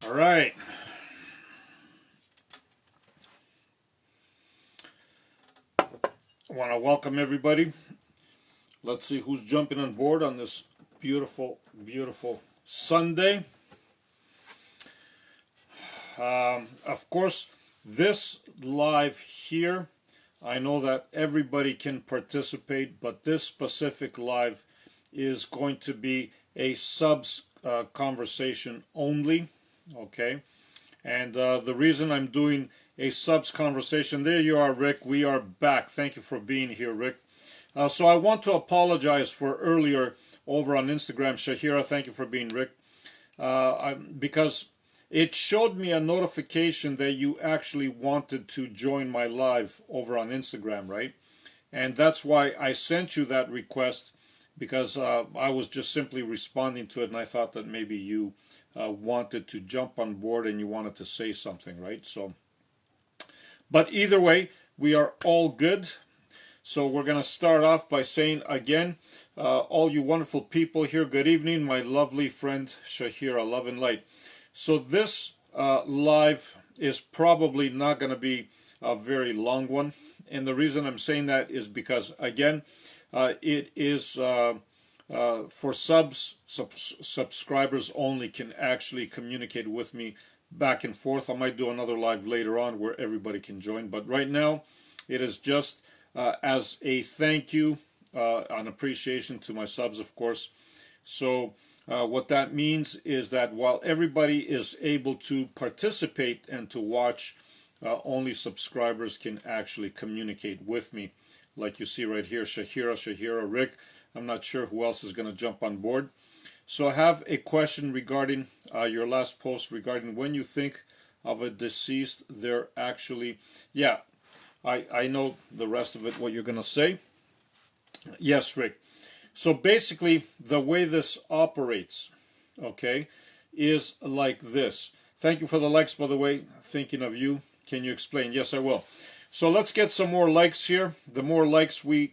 All right. I want to welcome everybody. Let's see who's jumping on board on this beautiful, beautiful Sunday. Of course, this live here, I know that everybody can participate, but this specific live is going to be a subs conversation only. Okay. And the reason I'm doing a subs conversation, there you are, Rick. We are back. Thank you for being here, Rick. So I want to apologize for earlier over on Instagram. Shahira, thank you for being Rick. Because it showed me a notification that you actually wanted to join my live over on Instagram, right? And that's why I sent you that request, because I was just simply responding to it, and I thought that maybe you wanted to jump on board and you wanted to say something, right? So, but either way, we are all good. So we're going to start off by saying again, all you wonderful people here, good evening, my lovely friend Shahira, love and light. So this live is probably not going to be a very long one. And the reason I'm saying that is because, again, it is for subscribers only can actually communicate with me back and forth. I might do another live later on where everybody can join. But right now, it is just as a thank you, an appreciation to my subs, of course. So what that means is that while everybody is able to participate and to watch, only subscribers can actually communicate with me. Like you see right here, Shahira, Rick. I'm not sure who else is going to jump on board. So I have a question regarding your last post regarding when you think of a deceased, they're actually, yeah, I know the rest of it, what you're going to say. Yes, Rick. So basically, the way this operates, okay, is like this. Thank you for the likes, by the way. Thinking of you. Can you explain? Yes, I will. So let's get some more likes here. The more likes we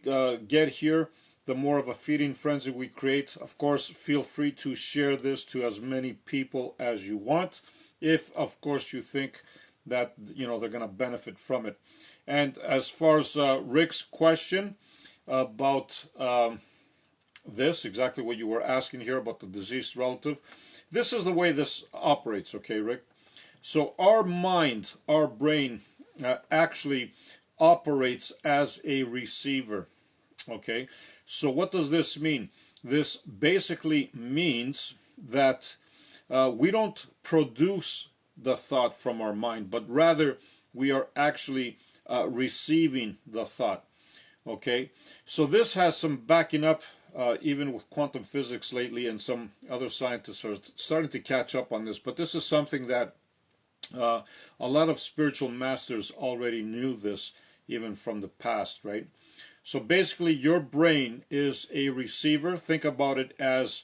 get here, the more of a feeding frenzy we create. Of course, feel free to share this to as many people as you want, if, of course, you think that, you know, they're going to benefit from it. And as far as Rick's question about this, exactly what you were asking here about the deceased relative, this is the way this operates, okay, Rick? So our mind, our brain, actually operates as a receiver, okay? So what does this mean? This basically means that we don't produce the thought from our mind, but rather we are actually receiving the thought. Okay, so this has some backing up, even with quantum physics lately, and some other scientists are starting to catch up on this. But this is something that a lot of spiritual masters already knew this, even from the past, right? So basically, your brain is a receiver. Think about it as,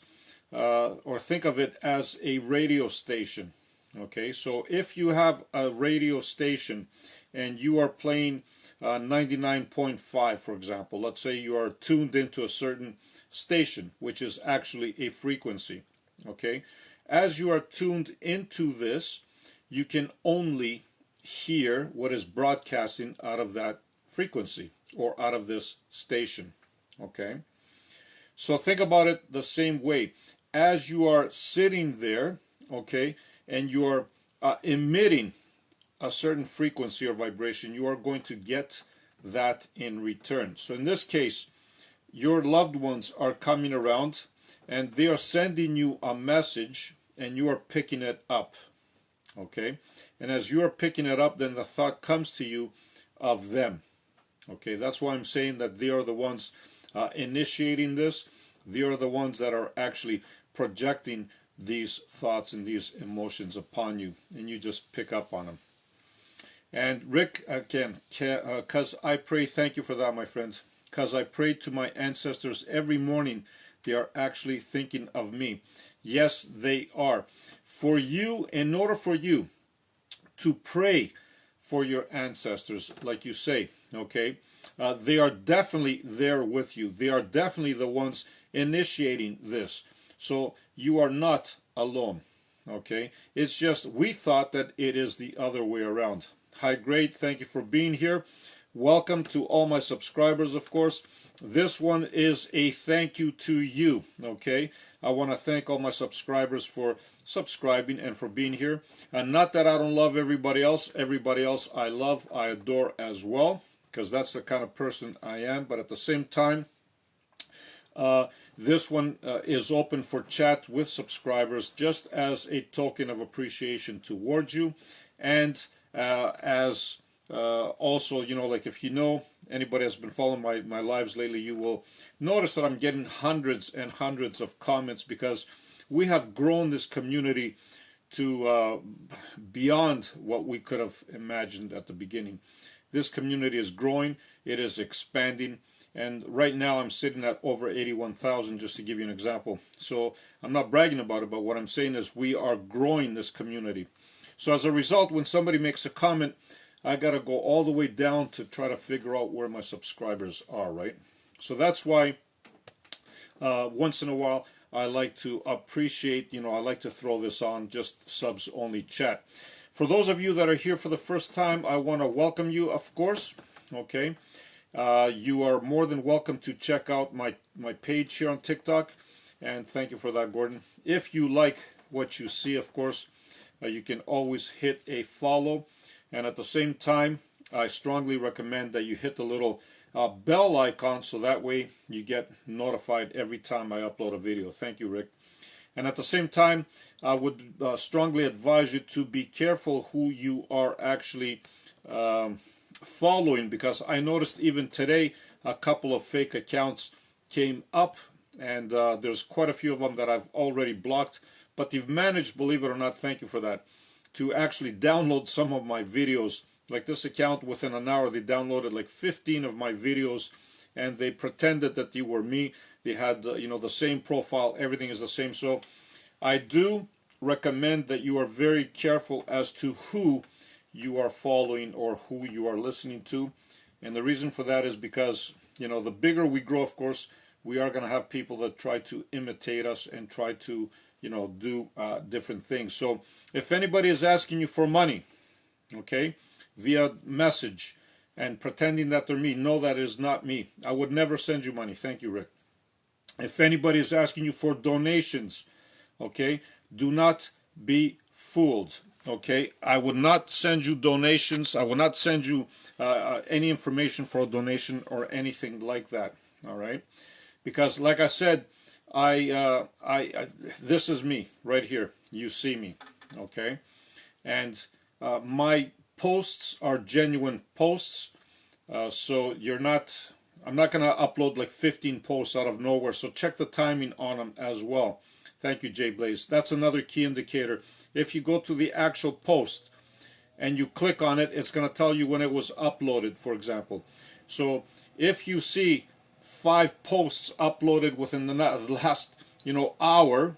or think of it as a radio station. Okay, so if you have a radio station and you are playing 99.5, for example, let's say you are tuned into a certain station, which is actually a frequency. Okay, as you are tuned into this, you can only hear what is broadcasting out of that frequency or out of this station. Okay, so think about it the same way. As you are sitting there, okay, and you are emitting a certain frequency or vibration, you are going to get that in return. So in this case, your loved ones are coming around and they are sending you a message and you are picking it up. Okay, and as you are picking it up, then the thought comes to you of them. Okay, that's why I'm saying that they are the ones initiating this. They are the ones that are actually projecting these thoughts and these emotions upon you, and you just pick up on them. And Rick, again, because I pray, thank you for that, my friend, because I pray to my ancestors every morning, they are actually thinking of me. Yes, they are. For you, in order for you to pray for your ancestors, like you say, okay, they are definitely there with you. They are definitely the ones initiating this. So you are not alone. Okay, it's just we thought that it is the other way around. Hi, great. Thank you for being here. Welcome to all my subscribers, of course. This one is a thank you to you. Okay, I want to thank all my subscribers for subscribing and for being here. And not that I don't love everybody else. Everybody else I love, I adore as well, because that's the kind of person I am. But at the same time, this one is open for chat with subscribers just as a token of appreciation towards you, and as also, you know, like if you know anybody has been following my lives lately, you will notice that I'm getting hundreds and hundreds of comments because we have grown this community to beyond what we could have imagined at the beginning. This community is growing, it is expanding, and right now I'm sitting at over 81,000, just to give you an example. So I'm not bragging about it, but what I'm saying is we are growing this community. So as a result, when somebody makes a comment, I got to go all the way down to try to figure out where my subscribers are, right? So that's why once in a while I like to appreciate, you know, I like to throw this on, just subs only chat. For those of you that are here for the first time, I want to welcome you, of course. Okay. You are more than welcome to check out my page here on TikTok, and thank you for that, Gordon. If you like what you see, of course, you can always hit a follow, and at the same time, I strongly recommend that you hit the little bell icon so that way you get notified every time I upload a video. Thank you, Rick. And at the same time, I would strongly advise you to be careful who you are actually following, because I noticed even today a couple of fake accounts came up, and there's quite a few of them that I've already blocked, but they've managed, believe it or not, thank you for that, to actually download some of my videos. Like this account, within an hour they downloaded like 15 of my videos, and they pretended that they were me. They had you know, the same profile, everything is the same. So I do recommend that you are very careful as to who you are following or who you are listening to. And the reason for that is because, you know, the bigger we grow, of course, we are going to have people that try to imitate us and try to, you know, do different things. So if anybody is asking you for money, okay, via message and pretending that they're me, no, that is not me. I would never send you money. Thank you, Rick. If anybody is asking you for donations, okay, do not be fooled. Okay, I would not send you donations. I will not send you any information for a donation or anything like that. All right, because like I said, I this is me right here. You see me, okay, and my posts are genuine posts. So you're not. I'm not gonna upload like 15 posts out of nowhere. So check the timing on them as well. Thank you, Jay Blaze. That's another key indicator. If you go to the actual post and you click on it, it's going to tell you when it was uploaded, for example. So if you see 5 posts uploaded within the last, you know, hour,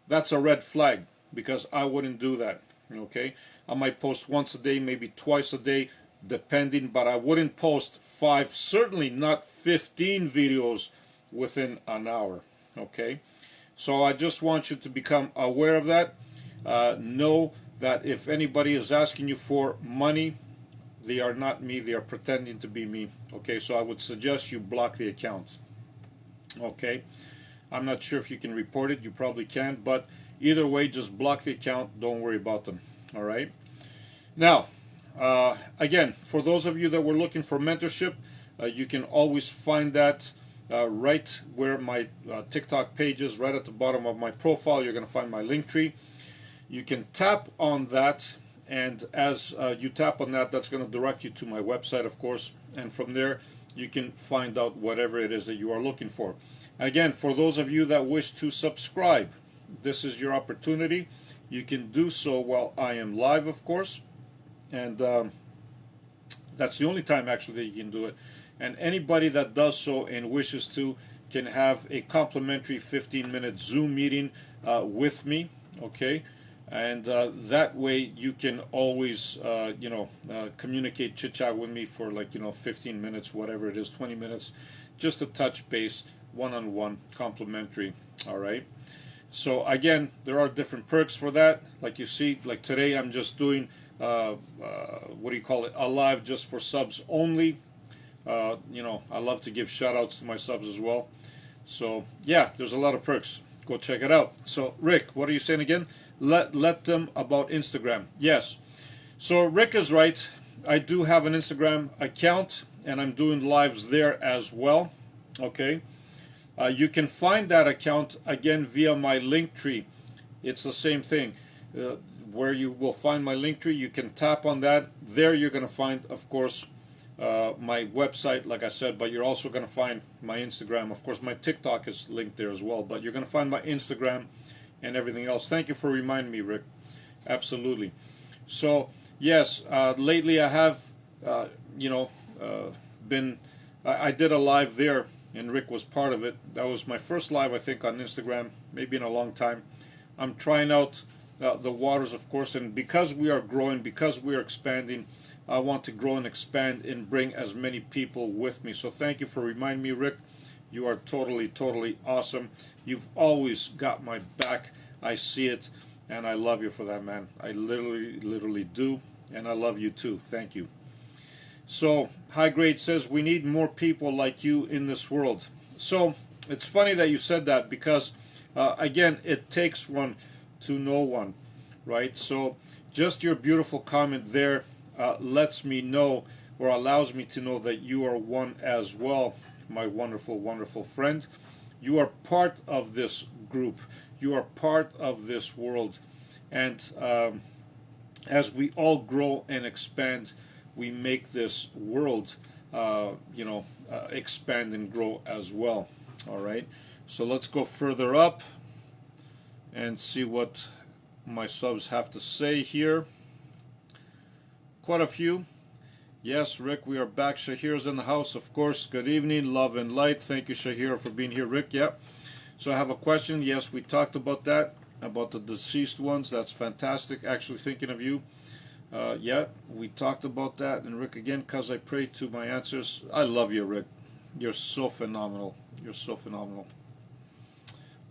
that's a red flag, because I wouldn't do that. Okay, I might post once a day, maybe twice a day, depending, but I wouldn't post 5, certainly not 15 videos within an hour. Okay. So I just want you to become aware of that. Know that if anybody is asking you for money, they are not me. They are pretending to be me. Okay, so I would suggest you block the account. Okay, I'm not sure if you can report it. You probably can, but either way, just block the account. Don't worry about them. All right. Now, again, for those of you that were looking for mentorship, you can always find that right where my TikTok page is, right at the bottom of my profile. You're going to find my link tree. You can tap on that, and as you tap on that, that's going to direct you to my website, of course, and from there you can find out whatever it is that you are looking for. Again, for those of you that wish to subscribe, this is your opportunity. You can do so while I am live, of course, and that's the only time actually that you can do it. And anybody that does so and wishes to can have a complimentary 15-minute Zoom meeting with me, okay? And that way you can always, communicate, chit-chat with me for 15 minutes, whatever it is, 20 minutes, just to touch base, one-on-one, complimentary, all right? So again, there are different perks for that. Like you see, like today I'm just doing what do you call it, a live just for subs only. I love to give shout outs to my subs as well. So yeah, there's a lot of perks. Go check it out. So Rick, what are you saying again? Let them about Instagram. Yes. So Rick is right. I do have an Instagram account and I'm doing lives there as well. Okay. You can find that account again via my link tree. It's the same thing. Where you will find my link tree, you can tap on that. There you're going to find, of course, my website, like I said, but you're also going to find my Instagram. Of course, my TikTok is linked there as well, but you're going to find my Instagram and everything else. Thank you for reminding me, Rick. Absolutely. So, yes, lately I have, been, I did a live there, and Rick was part of it. That was my first live, I think, on Instagram, maybe in a long time. I'm trying out the waters, of course, and because we are growing, because we are expanding, I want to grow and expand and bring as many people with me. So thank you for reminding me, Rick. You are totally, totally awesome. You've always got my back. I see it, and I love you for that, man. I literally do, and I love you too. Thank you. So, High Grade says, we need more people like you in this world. So, it's funny that you said that because, again, it takes one to know one, right? So, just your beautiful comment there lets me know or allows me to know that you are one as well, my wonderful, wonderful friend. You are part of this group. You are part of this world. And as we all grow and expand, we make this world, expand and grow as well. All right. So let's go further up and see what my subs have to say here. Quite a few. Yes, Rick, we are back. Shahir's in the house, of course. Good evening, love and light. Thank you, Shahir, for being here. Rick, yeah. So I have a question. Yes, we talked about that, about the deceased ones. That's fantastic. Actually thinking of you. Yeah, we talked about that. And Rick, again, because I prayed to my answers. I love you, Rick. You're so phenomenal. You're so phenomenal.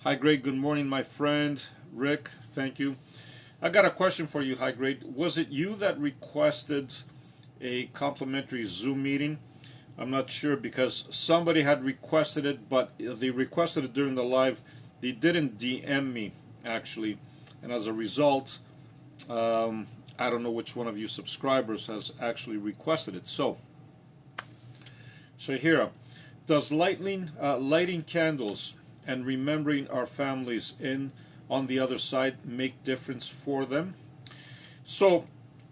High Grade, good morning, my friend. Rick, thank you. I got a question for you, High Grade. Was it you that requested a complimentary Zoom meeting? I'm not sure because somebody had requested it, but they requested it during the live. They didn't DM me, actually. And as a result, I don't know which one of you subscribers has actually requested it. So, Shahira, does lighting candles and remembering our families on the other side make difference for them? So,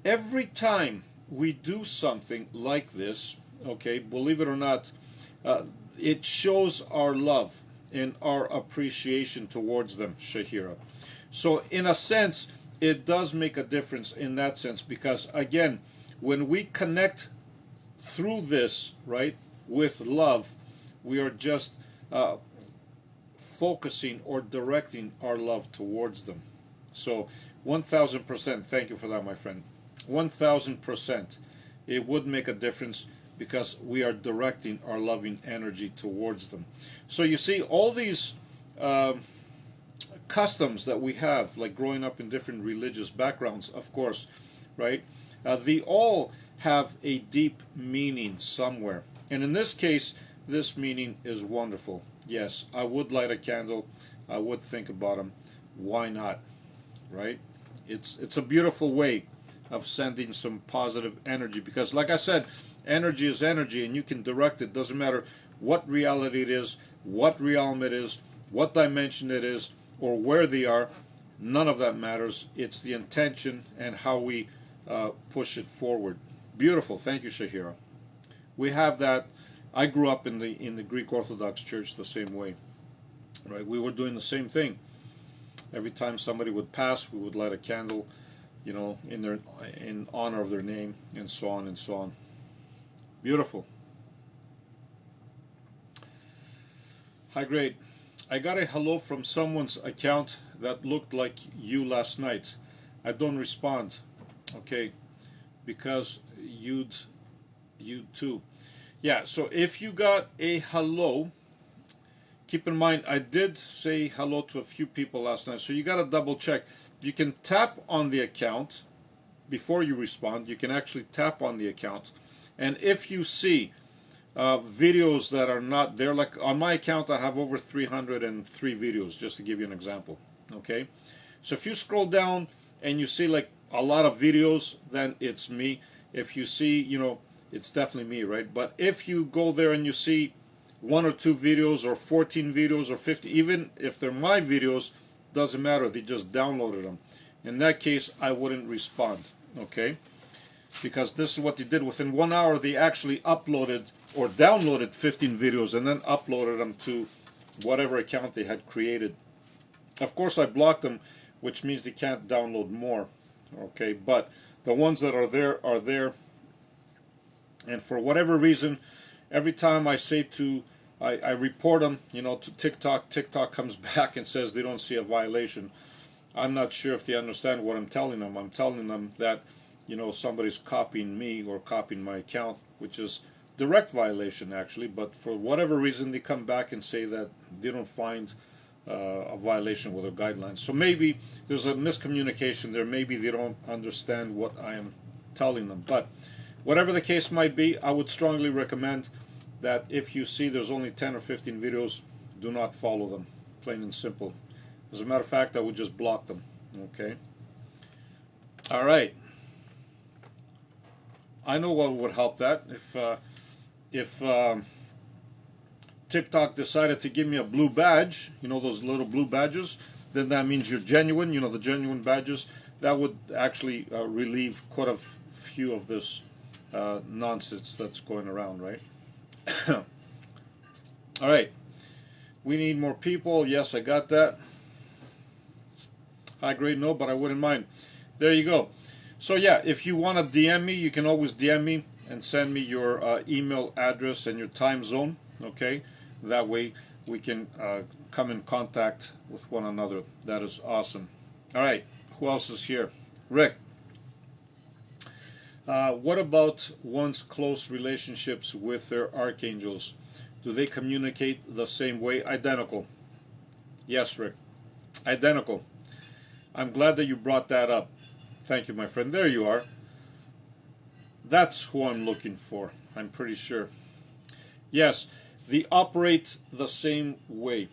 every time we do something like this, okay, believe it or not, it shows our love and our appreciation towards them, Shahira. So, in a sense, it does make a difference in that sense because, again, when we connect through this, right, with love, we are just focusing or directing our love towards them. So, 1000%, thank you for that, my friend. 1000%, it would make a difference because we are directing our loving energy towards them. So, you see, all these customs that we have, like growing up in different religious backgrounds, of course, right? They all have a deep meaning somewhere. And in this case, this meaning is wonderful. Yes, I would light a candle. I would think about them. Why not? Right? It's a beautiful way of sending some positive energy because, like I said, energy is energy and you can direct it. Doesn't matter what reality it is, what realm it is, what dimension it is, or where they are. None of that matters. It's the intention and how we push it forward. Beautiful. Thank you, Shahira. We have that. I grew up in the Greek Orthodox Church the same way. Right? We were doing the same thing. Every time somebody would pass, we would light a candle, in honor of their name, and so on and so on. Beautiful. Hi, great. I got a hello from someone's account that looked like you last night. I don't respond. Okay, because you too. Yeah. So if you got a hello, keep in mind, I did say hello to a few people last night, so you got to double check. You can tap on the account before you respond. You can actually tap on the account, and if you see videos that are not there, like on my account, I have over 303 videos, just to give you an example. Okay, so if you scroll down and you see like a lot of videos, then it's me. If you see, it's definitely me, right? But if you go there and you see one or two videos or 14 videos or 50, even if they're my videos, doesn't matter, they just downloaded them. In that case, I wouldn't respond, okay? Because this is what they did. Within 1 hour, they actually uploaded or downloaded 15 videos and then uploaded them to whatever account they had created. Of course, I blocked them, which means they can't download more, okay? But the ones that are there are there. And for whatever reason, every time I say I report them, to TikTok, TikTok comes back and says they don't see a violation. I'm not sure if they understand what I'm telling them. I'm telling them that, somebody's copying me or copying my account, which is direct violation actually. But for whatever reason, they come back and say that they don't find a violation with their guidelines. So maybe there's a miscommunication there. Maybe they don't understand what I am telling them. But whatever the case might be, I would strongly recommend that if you see there's only 10 or 15 videos, do not follow them, plain and simple. As a matter of fact, I would just block them, okay? All right. I know what would help that. If TikTok decided to give me a blue badge, those little blue badges, then that means you're genuine, the genuine badges. That would actually relieve quite a few of this nonsense that's going around, right? All right, we need more people. Yes, I got that. High grade, no, but I wouldn't mind. There you go. So yeah, if you want to DM me, you can always DM me and send me your email address and your time zone, okay? That way we can come in contact with one another. That is awesome. All right, who else is here? Rick. What about one's close relationships with their archangels? Do they communicate the same way? Identical. Yes, Rick. Identical. I'm glad that you brought that up. Thank you, my friend. There you are. That's who I'm looking for, I'm pretty sure. Yes, they operate the same way.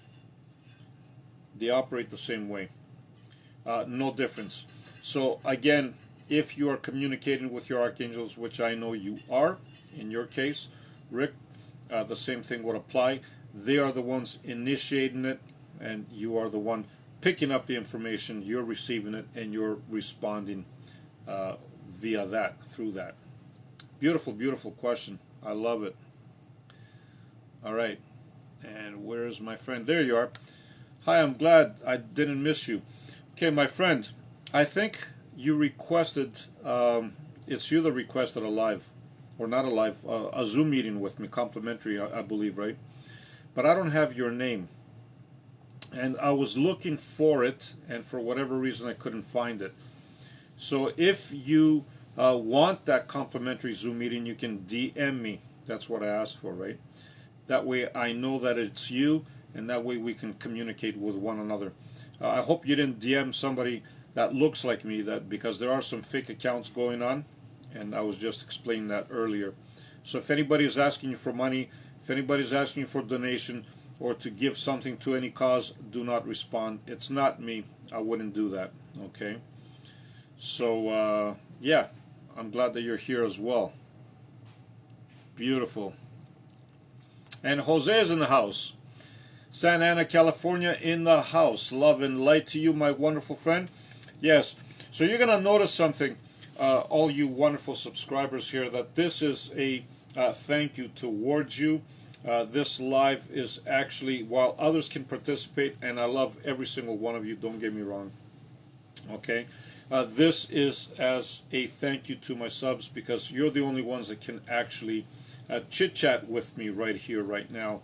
They operate the same way. No difference. So again, if you are communicating with your archangels, which I know you are, in your case, Rick, the same thing would apply. They are the ones initiating it, and you are the one picking up the information, you're receiving it, and you're responding via that, through that. Beautiful, beautiful question. I love it. All right. And where's my friend? There you are. Hi, I'm glad I didn't miss you. Okay, my friend, I think you requested, it's you that requested a live, or not a live, a Zoom meeting with me, complimentary, I believe, right? But I don't have your name. And I was looking for it, and for whatever reason I couldn't find it. So if you want that complimentary Zoom meeting, you can DM me. That's what I asked for, right? That way I know that it's you, and that way we can communicate with one another. I hope you didn't DM somebody that looks like me, that because there are some fake accounts going on, and I was just explaining that earlier. So if anybody is asking you for money, if anybody is asking you for donation, or to give something to any cause, do not respond. It's not me. I wouldn't do that, okay? So, yeah, I'm glad that you're here as well. Beautiful. And Jose is in the house. Santa Ana, California, in the house. Love and light to you, my wonderful friend. Yes, so you're going to notice something, all you wonderful subscribers here, that this is a thank you towards you. This live is actually, while others can participate, and I love every single one of you, don't get me wrong, okay? This is as a thank you to my subs, because you're the only ones that can actually chit-chat with me right here, right now.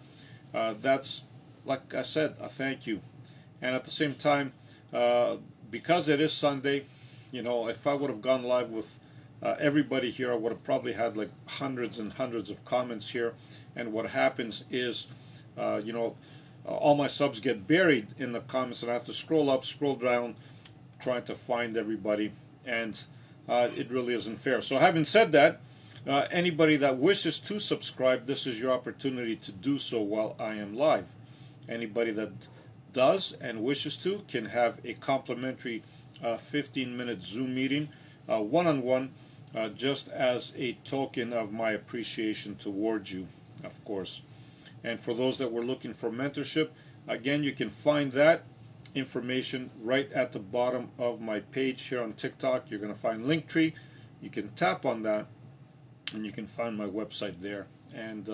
That's, like I said, a thank you. And at the same time, because it is Sunday, if I would have gone live with everybody here, I would have probably had like hundreds and hundreds of comments here. And what happens is, all my subs get buried in the comments, and I have to scroll up, scroll down, trying to find everybody, and it really isn't fair. So having said that, anybody that wishes to subscribe, this is your opportunity to do so while I am live. Anybody that does and wishes to can have a complimentary 15-minute Zoom meeting, one-on-one, just as a token of my appreciation towards you, of course. And for those that were looking for mentorship, again, you can find that information right at the bottom of my page here on TikTok. You're going to find Linktree. You can tap on that, and you can find my website there. And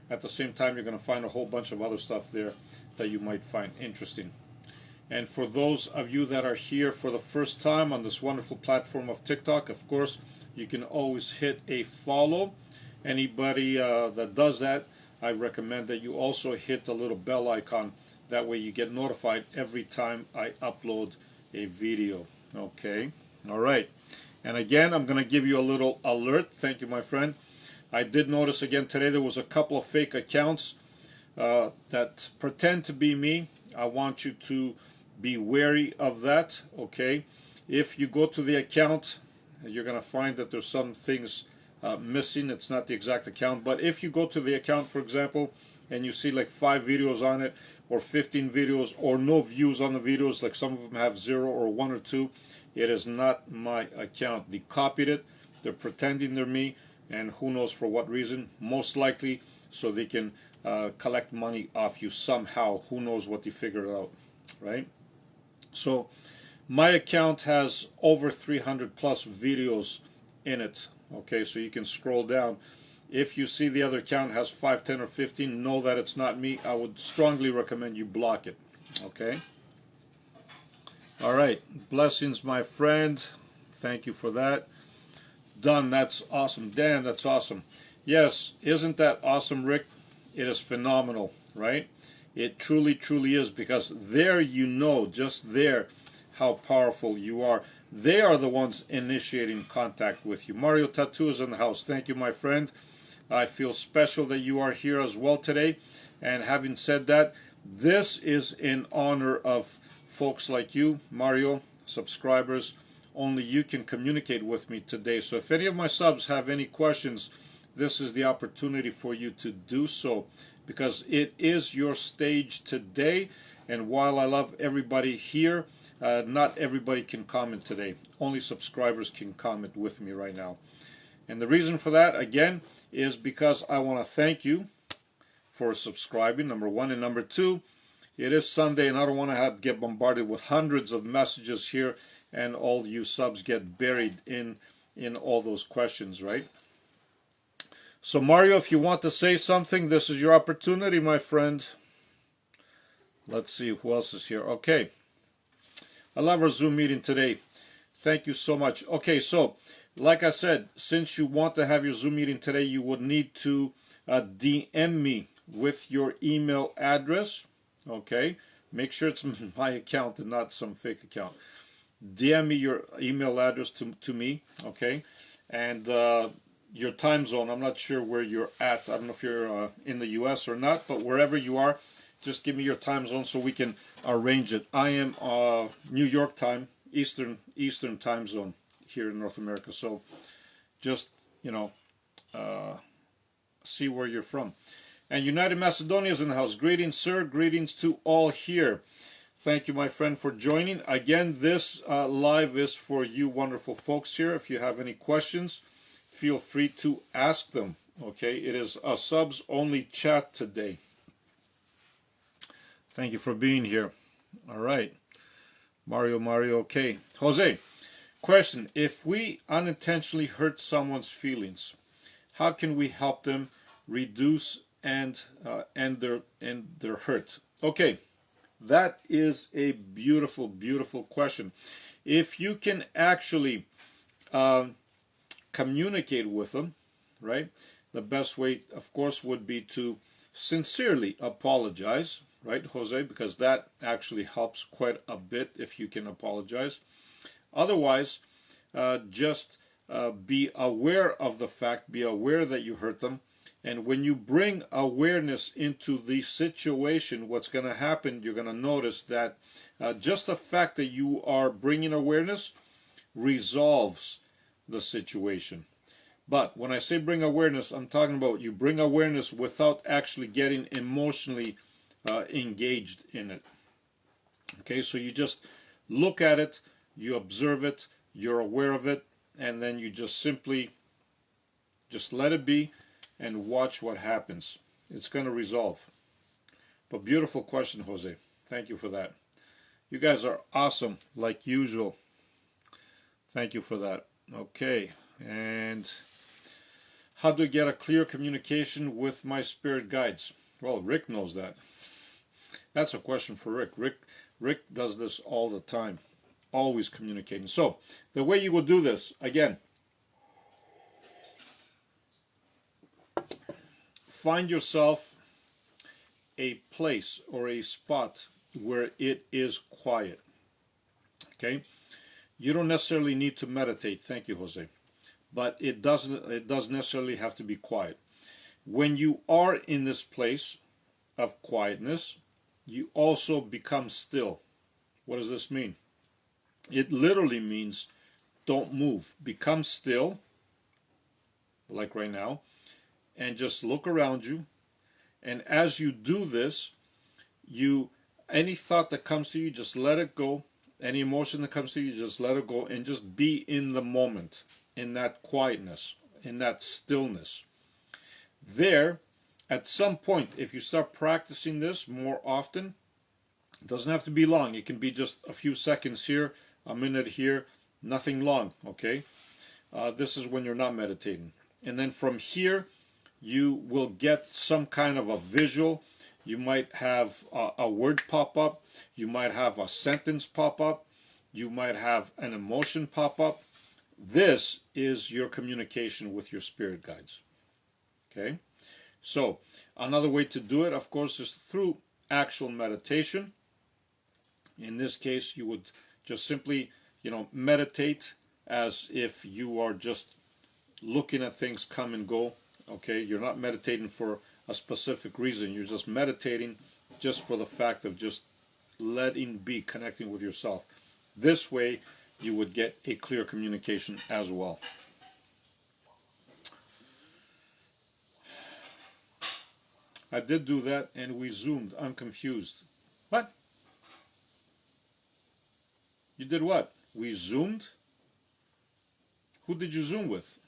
at the same time, you're going to find a whole bunch of other stuff there that you might find interesting. And for those of you that are here for the first time on this wonderful platform of TikTok, of course, you can always hit a follow. Anybody that does that, I recommend that you also hit the little bell icon. That way you get notified every time I upload a video. Okay, all right. And again, I'm going to give you a little alert. Thank you, my friend. I did notice again today there was a couple of fake accounts that pretend to be me. I want you to be wary of that, okay? If you go to the account, you're going to find that there's some things missing. It's not the exact account. But if you go to the account, for example, and you see like 5 videos on it, or 15 videos, or no views on the videos, like some of them have 0 or 1 or 2, it is not my account. They copied it. They're pretending they're me, and who knows for what reason. Most likely so they can collect money off you somehow. Who knows what they figured out, right? So my account has over 300 plus videos in it. Okay, so you can scroll down. If you see the other account has 5, 10, or 15, know that it's not me. I would strongly recommend you block it. Okay? All right. Blessings, my friend. Thank you for that. Done. That's awesome. Dan, that's awesome. Yes, isn't that awesome, Rick? It is phenomenal, right? It truly, truly is, because there you know, just there, how powerful you are. They are the ones initiating contact with you. Mario Tattoo is in the house. Thank you, my friend. I feel special that you are here as well today. And having said that, this is in honor of folks like you, Mario, subscribers. Only you can communicate with me today. So if any of my subs have any questions, this is the opportunity for you to do so, because it is your stage today. And while I love everybody here, not everybody can comment today. Only subscribers can comment with me right now. And the reason for that, again, is because I want to thank you for subscribing, number one. And number two, it is Sunday, and I don't want to get bombarded with hundreds of messages here, and all you subs get buried in all those questions, right? So Mario, if you want to say something, this is your opportunity, my friend. Let's see who else is here. Okay. I love our Zoom meeting today. Thank you so much. Okay, so like I said, since you want to have your Zoom meeting today, you would need to DM me with your email address. Okay, make sure it's my account and not some fake account. DM me your email address to me. Okay, and your time zone. I'm not sure where you're at. I don't know if you're in the US or not, but wherever you are, just give me your time zone so we can arrange it. I am New York time, Eastern time zone here in North America. So just, see where you're from. And United Macedonia is in the house. Greetings, sir. Greetings to all here. Thank you, my friend, for joining. Again, this live is for you wonderful folks here. If you have any questions, feel free to ask them. Okay, it is a subs only chat today. Thank you for being here. All right. Mario, okay. Jose, question. If we unintentionally hurt someone's feelings, how can we help them reduce and end their hurt? Okay, that is a beautiful, beautiful question. If you can actually communicate with them, right, the best way, of course, would be to sincerely apologize, right, Jose, because that actually helps quite a bit if you can apologize. Otherwise, just be aware of the fact, be aware that you hurt them, And when you bring awareness into the situation, what's going to happen, you're going to notice that just the fact that you are bringing awareness resolves the situation. But when I say bring awareness, I'm talking about you bring awareness without actually getting emotionally engaged in it. Okay, so you just look at it, you observe it, you're aware of it, and then you just simply just let it be and watch what happens. It's going to resolve. But beautiful question, Jose. Thank you for that. You guys are awesome, like usual. Thank you for that. Okay, and how to get a clear communication with my spirit guides? Well, Rick knows that. That's a question for Rick. Rick does this all the time, always communicating. So the way you will do this, again, find yourself a place or a spot where it is quiet. Okay, you don't necessarily need to meditate. Thank you, Jose. But it doesn't necessarily have to be quiet. When you are in this place of quietness, you also become still. What does this mean? It literally means don't move. Become still, like right now, and just look around you. And as you do this, any thought that comes to you, just let it go. Any emotion that comes to you, just let it go, and just be in the moment, in that quietness, in that stillness. There, at some point, if you start practicing this more often, it doesn't have to be long. It can be just a few seconds here, a minute here, nothing long, okay? This is when you're not meditating. And then from here, you will get some kind of a visual. You might have a word pop up. You might have a sentence pop up. You might have an emotion pop up. This is your communication with your spirit guides. Okay? So, another way to do it, of course, is through actual meditation. In this case, you would just simply, meditate as if you are just looking at things come and go. Okay? You're not meditating for a specific reason. You're just meditating just for the fact of just letting be, connecting with yourself. This way, you would get a clear communication as well. I did do that, and we zoomed. I'm confused. What? You did what? We zoomed? Who did you zoom with?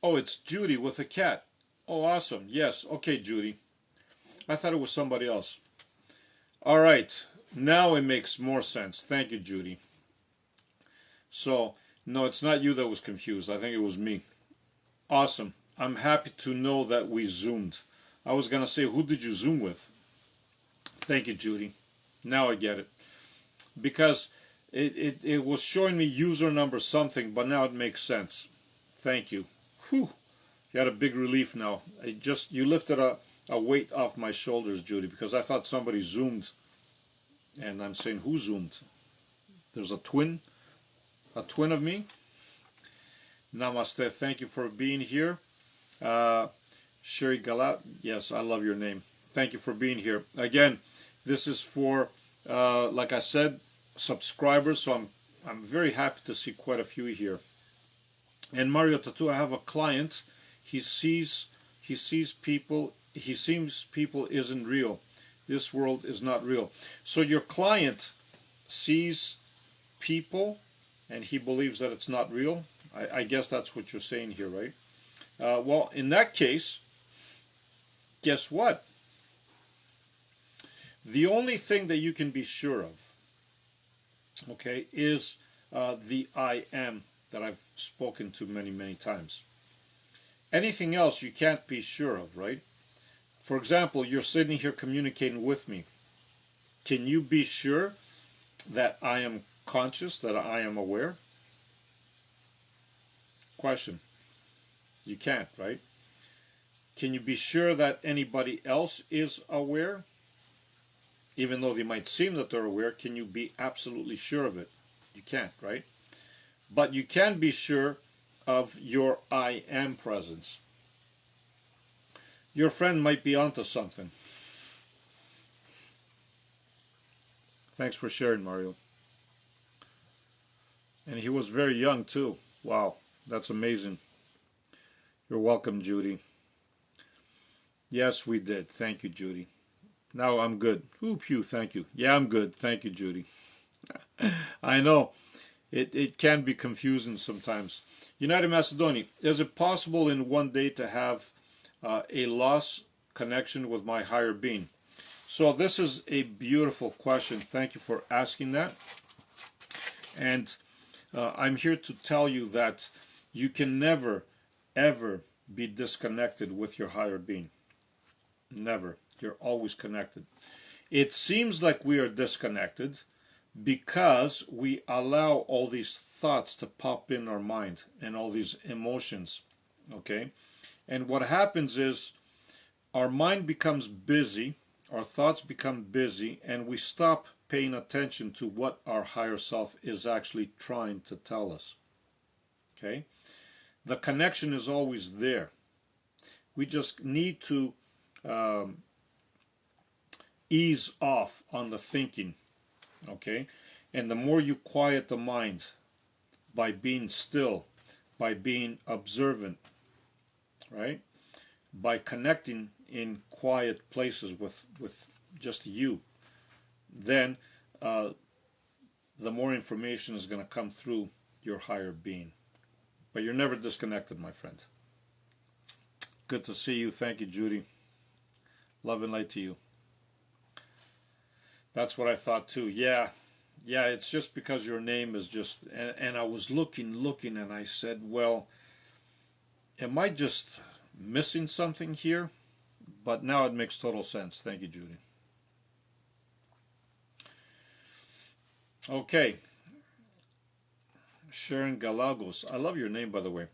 Oh, it's Judy with a cat. Oh, awesome. Yes. Okay, Judy. I thought it was somebody else. All right. Now it makes more sense. Thank you, Judy. So, no, it's not you that was confused. I think it was me. Awesome. I'm happy to know that we zoomed. I was going to say, who did you zoom with? Thank you, Judy. Now I get it. Because it was showing me user number something, but now it makes sense. Thank you. Whew. You had a big relief now. You lifted a weight off my shoulders, Judy, because I thought somebody zoomed. And I'm saying, who zoomed? There's a twin of me. Namaste. Thank you for being here. Sherry Galat. Yes, I love your name. Thank you for being here. Again, this is for, like I said, subscribers. So I'm very happy to see quite a few here. And Mario Tattoo, I have a client. He sees people. He seems people isn't real. This world is not real. So your client sees people, and he believes that it's not real. I guess that's what you're saying here, right? Well, in that case, guess what? The only thing that you can be sure of, okay, is the I am that I've spoken to many, many times. Anything else you can't be sure of, right? For example, you're sitting here communicating with me. Can you be sure that I am conscious, that I am aware? Question. You can't, right? Can you be sure that anybody else is aware? Even though they might seem that they're aware, can you be absolutely sure of it? You can't, right? But you can be sure of your I am presence. Your friend might be onto something. Thanks for sharing, Mario. And he was very young too. Wow, that's amazing. You're welcome, Judy. Yes, we did. Thank you, Judy. Now I'm good. Ooh, pew, thank you. Yeah, I'm good. Thank you, Judy. I know. It can be confusing sometimes. United Macedonia, is it possible in one day to have a lost connection with my higher being? So this is a beautiful question. Thank you for asking that. And I'm here to tell you that you can never, ever be disconnected with your higher being. Never. You're always connected. It seems like we are disconnected because we allow all these thoughts to pop in our mind and all these emotions. Okay? And what happens is our mind becomes busy, our thoughts become busy, and we stop paying attention to what our higher self is actually trying to tell us. Okay? The connection is always there. We just need to ease off on the thinking. Okay? And the more you quiet the mind by being still, by being observant, right? By connecting in quiet places with just you, then the more information is going to come through your higher being. But you're never disconnected, my friend. Good to see you. Thank you, Judy. Love and light to you. That's what I thought too. Yeah, it's just because your name is just, and I was looking, and I said, well, am I just missing something here? But now it makes total sense. Thank you, Judy. Okay. Sharon Galagos. I love your name, by the way.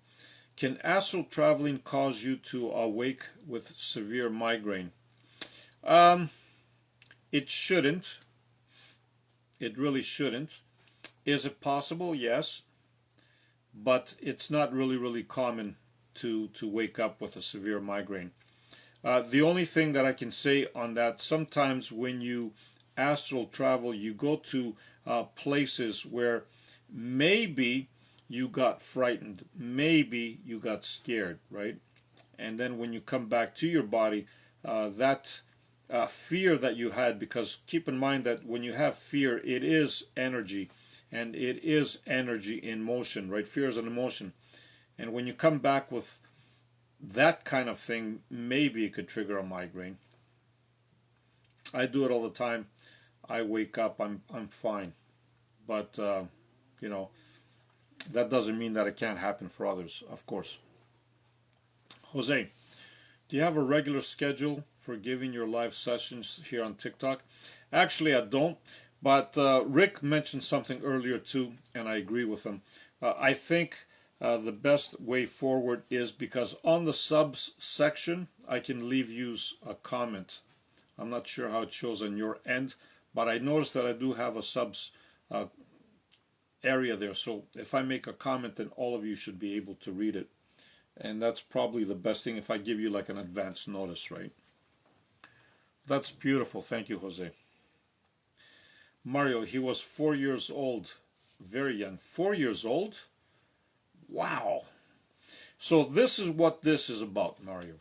Can astral traveling cause you to awake with severe migraine? It shouldn't. It really shouldn't. Is it possible? Yes. But it's not really common to wake up with a severe migraine. The only thing that I can say on that, sometimes when you astral travel, you go to places where maybe you got frightened, maybe you got scared, right? And then when you come back to your body, that fear that you had, because keep in mind that when you have fear, it is energy, and it is energy in motion, right? Fear is an emotion. And when you come back with that kind of thing, maybe it could trigger a migraine. I do it all the time. I wake up, I'm fine. But, you know, that doesn't mean that it can't happen for others, of course. Jose, do you have a regular schedule for giving your live sessions here on TikTok? Actually, I don't. But Rick mentioned something earlier too, and I agree with him. I think the best way forward is because on the subs section, I can leave you a comment. I'm not sure how it shows on your end, but I noticed that I do have a subs area there. So if I make a comment, then all of you should be able to read it. And that's probably the best thing if I give you like an advance notice, right? That's beautiful. Thank you, Jose. Mario, he was 4 years old. Very young. 4 years old? Wow. So this is what this is about, Mario.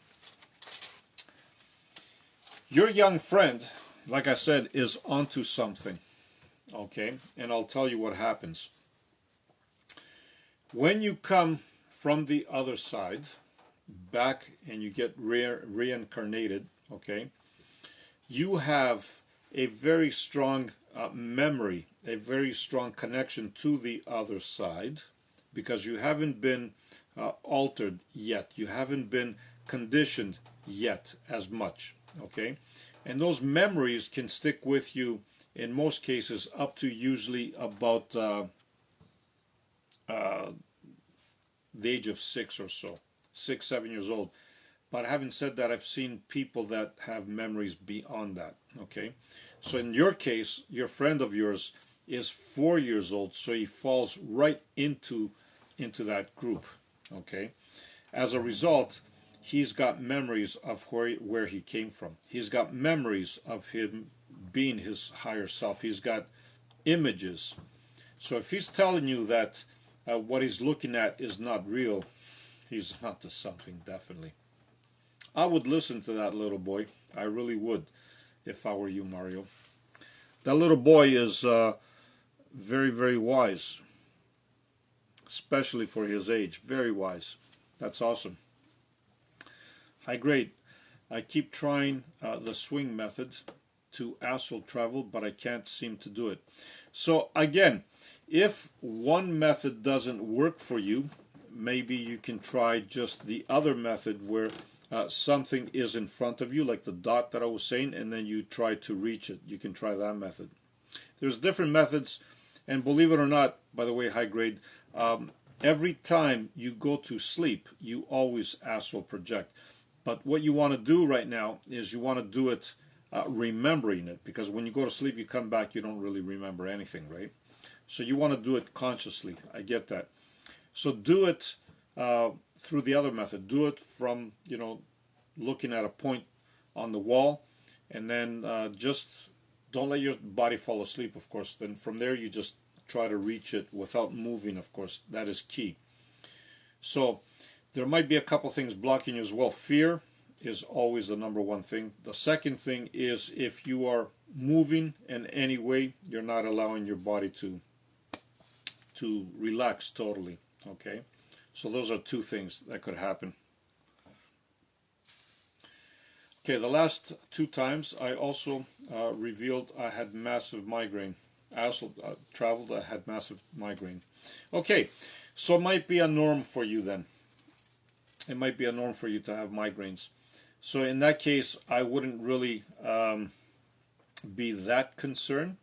Your young friend, like I said, is onto something. Okay? And I'll tell you what happens. When you come from the other side, back, and you get reincarnated, okay, you have a very strong memory, a very strong connection to the other side, because you haven't been altered yet. You haven't been conditioned yet as much, okay? And those memories can stick with you in most cases up to usually about the age of 6 or so, 6, 7 years old. But having said that, I've seen people that have memories beyond that, okay? So in your case, your friend of yours is 4 years old, so he falls right into that group, Okay, as a result, he's got memories of where he came from. He's got memories of him being his higher self. He's got images. So if he's telling you that what he's looking at is not real, he's onto something, definitely. I would listen to that little boy. I really would, if I were you, Mario. That little boy is very, very wise, especially for his age. Very wise. That's awesome. High grade. I keep trying the swing method to astral travel, but I can't seem to do it. So again, if one method doesn't work for you, maybe you can try just the other method where something is in front of you, like the dot that I was saying, and then you try to reach it. You can try that method. There's different methods, and believe it or not, by the way, high grade, every time you go to sleep, you always astral project. But what you want to do right now is you want to do it remembering it, because when you go to sleep, you come back, you don't really remember anything, right? So you want to do it consciously. I get that. So do it through the other method. Do it from, looking at a point on the wall, and then just don't let your body fall asleep, of course. Then from there, you just try to reach it without moving, of course. That is key. So there might be a couple things blocking you as well. Fear is always the number one thing. The second thing is if you are moving in any way, you're not allowing your body to relax totally. Okay, so those are two things that could happen. Okay, the last two times I also revealed I had massive migraine. I also traveled, I had massive migraine. Okay, so it might be a norm for you then. It might be a norm for you to have migraines. So in that case, I wouldn't really be that concerned.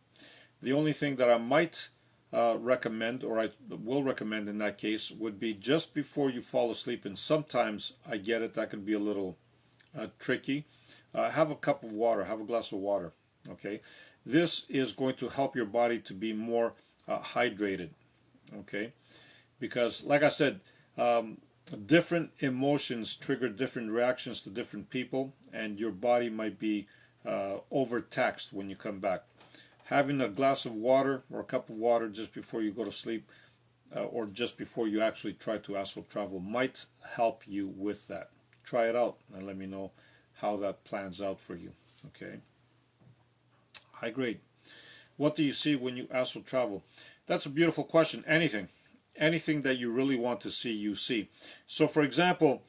The only thing that I might recommend, or I will recommend in that case, would be just before you fall asleep, and sometimes I get it, that can be a little tricky. Have a cup of water, have a glass of water. Okay, this is going to help your body to be more hydrated. Okay, because like I said, different emotions trigger different reactions to different people, and your body might be overtaxed when you come back. Having a glass of water or a cup of water just before you go to sleep, or just before you actually try to astral travel, might help you with that. Try it out and let me know how that plans out for you. Okay. High grade. What do you see when you astral travel? That's a beautiful question. Anything that you really want to see, you see. So for example,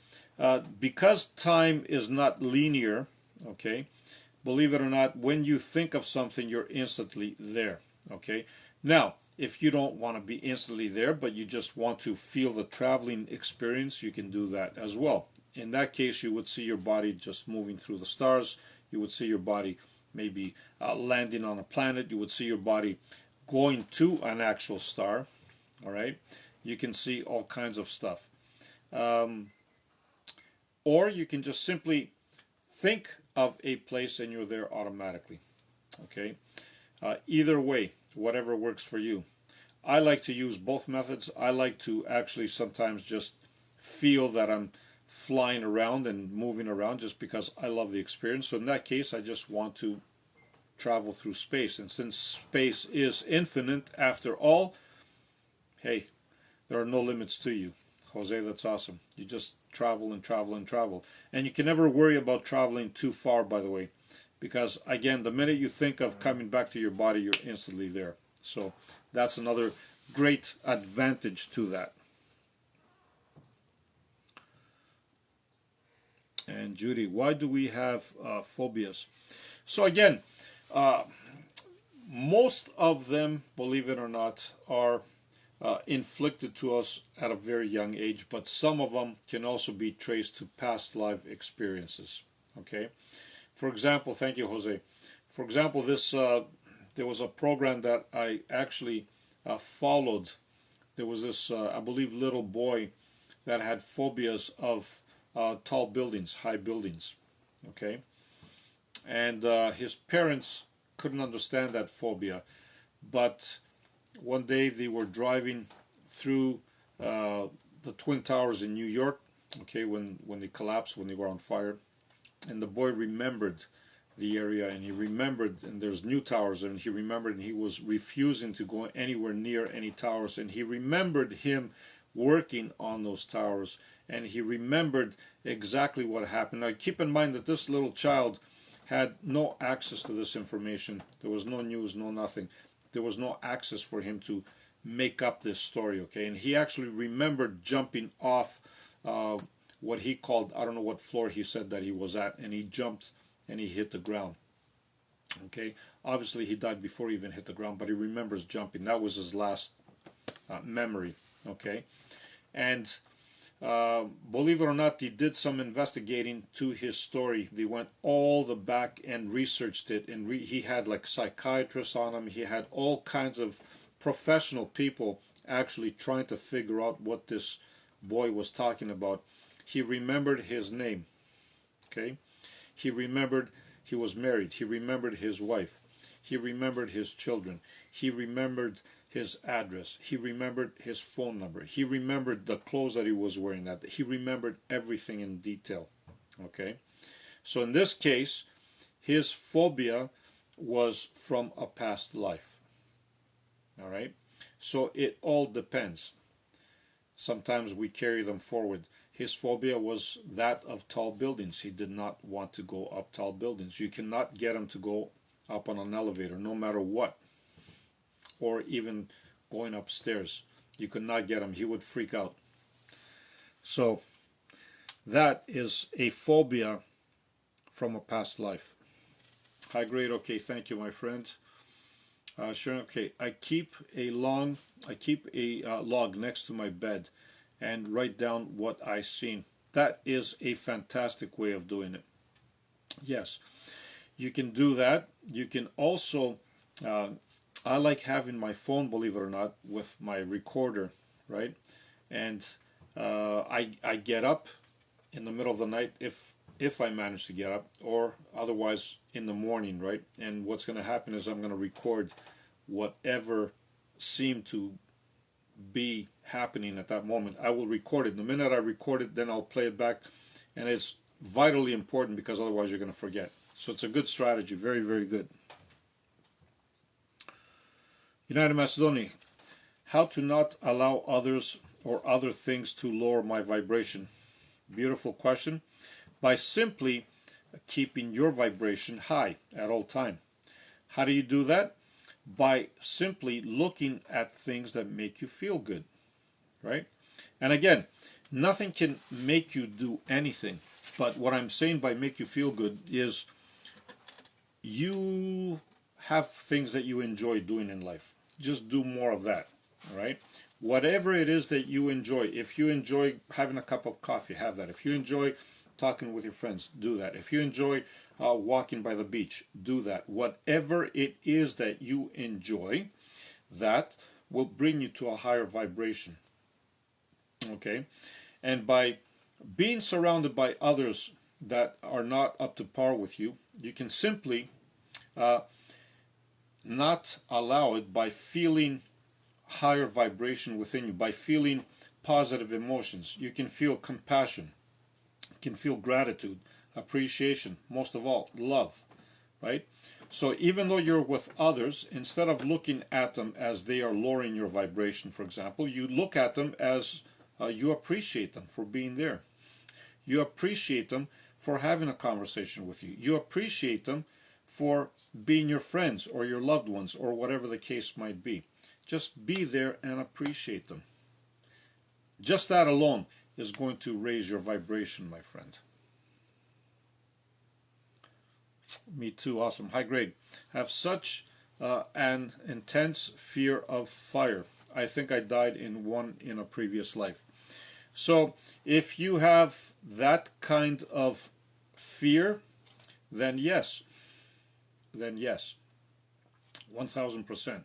because time is not linear, okay, believe it or not, when you think of something, you're instantly there. Okay. Now, if you don't want to be instantly there, but you just want to feel the traveling experience, you can do that as well. In that case, you would see your body just moving through the stars. You would see your body maybe landing on a planet. You would see your body going to an actual star. All right. You can see all kinds of stuff. Or you can just simply think of a place and you're there automatically. Okay. Either way, whatever works for you. I like to use both methods. I like to actually sometimes just feel that I'm flying around and moving around just because I love the experience. So in that case, I just want to travel through space. And since space is infinite after all, hey, there are no limits to you. Jose, that's awesome. You just travel and travel and travel. And you can never worry about traveling too far, by the way, because again, the minute you think of coming back to your body, you're instantly there. So that's another great advantage to that. And Judy, why do we have phobias? So again, most of them, believe it or not, are inflicted to us at a very young age, but some of them can also be traced to past life experiences. Okay, for example, thank you, Jose. For example, this there was a program that I actually followed. There was this, I believe, little boy that had phobias of tall buildings, high buildings. Okay, and his parents couldn't understand that phobia, but one day they were driving through the Twin Towers in New York, okay, when they collapsed, when they were on fire, and the boy remembered the area, and he remembered, and there's new towers, and he remembered, and he was refusing to go anywhere near any towers, and he remembered him working on those towers, and he remembered exactly what happened. Now keep in mind that this little child had no access to this information. There was no news, no nothing. There was no access for him to make up this story, okay? And he actually remembered jumping off what he called, I don't know what floor he said that he was at, and he jumped and he hit the ground, okay? Obviously he died before he even hit the ground, but he remembers jumping. That was his last memory, okay? And believe it or not, they did some investigating to his story. They went all the back and researched it, and he had like psychiatrists on him. He had all kinds of professional people actually trying to figure out what this boy was talking about. He remembered his name, okay? He remembered he was married. He remembered his wife. He remembered his children. He remembered his address. He remembered his phone number. He remembered the clothes that he was wearing. That he remembered everything in detail, okay? So in this case, his phobia was from a past life. All right, so it all depends. Sometimes we carry them forward. His phobia was that of tall buildings. He did not want to go up tall buildings. You cannot get him to go up on an elevator, no matter what, or even going upstairs. You could not get him. He would freak out. So that is a phobia from a past life. High grade. Okay, thank you, my friend. Sure. Okay. I keep a log next to my bed and write down what I seen. That is a fantastic way of doing it. Yes, you can do that. You can also, I like having my phone, believe it or not, with my recorder, right? And I get up in the middle of the night if I manage to get up, or otherwise in the morning, right? And what's going to happen is I'm going to record whatever seemed to be happening at that moment. I will record it. The minute I record it, then I'll play it back. And it's vitally important because otherwise you're going to forget. So it's a good strategy. Very, very good. United Macedonia. How to not allow others or other things to lower my vibration. Beautiful question. By simply keeping your vibration high at all time. How do you do that? By simply looking at things that make you feel good, right? And again, nothing can make you do anything. But what I'm saying by make you feel good is you have things that you enjoy doing in life. Just do more of that, all right? Whatever it is that you enjoy. If you enjoy having a cup of coffee, have that. If you enjoy talking with your friends, do that. If you enjoy walking by the beach, do that. Whatever it is that you enjoy, that will bring you to a higher vibration. Okay? And by being surrounded by others that are not up to par with you, you can simply not allow it by feeling higher vibration within you, by feeling positive emotions. You can feel compassion, you can feel gratitude, appreciation, most of all, love, right? So even though you're with others, instead of looking at them as they are lowering your vibration, for example, you look at them as you appreciate them for being there. You appreciate them for having a conversation with you. You appreciate them for being your friends or your loved ones or whatever the case might be. Just be there and appreciate them. Just that alone is going to raise your vibration, my friend. Me too, awesome. High grade. I have such an intense fear of fire. I think I died in a previous life. So if you have that kind of fear, then yes. 1000%.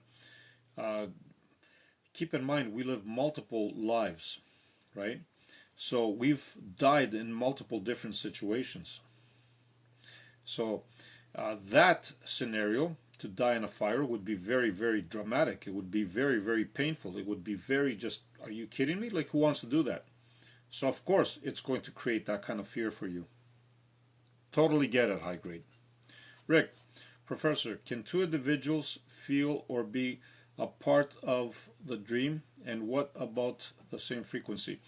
Keep in mind, we live multiple lives, right? So we've died in multiple different situations. So that scenario to die in a fire would be very, very dramatic. It would be very, very painful. It would be very just, are you kidding me? Like, who wants to do that? So, of course, it's going to create that kind of fear for you. Totally get it, high grade. Rick, Professor, can two individuals feel or be a part of the dream? And what about the same frequency?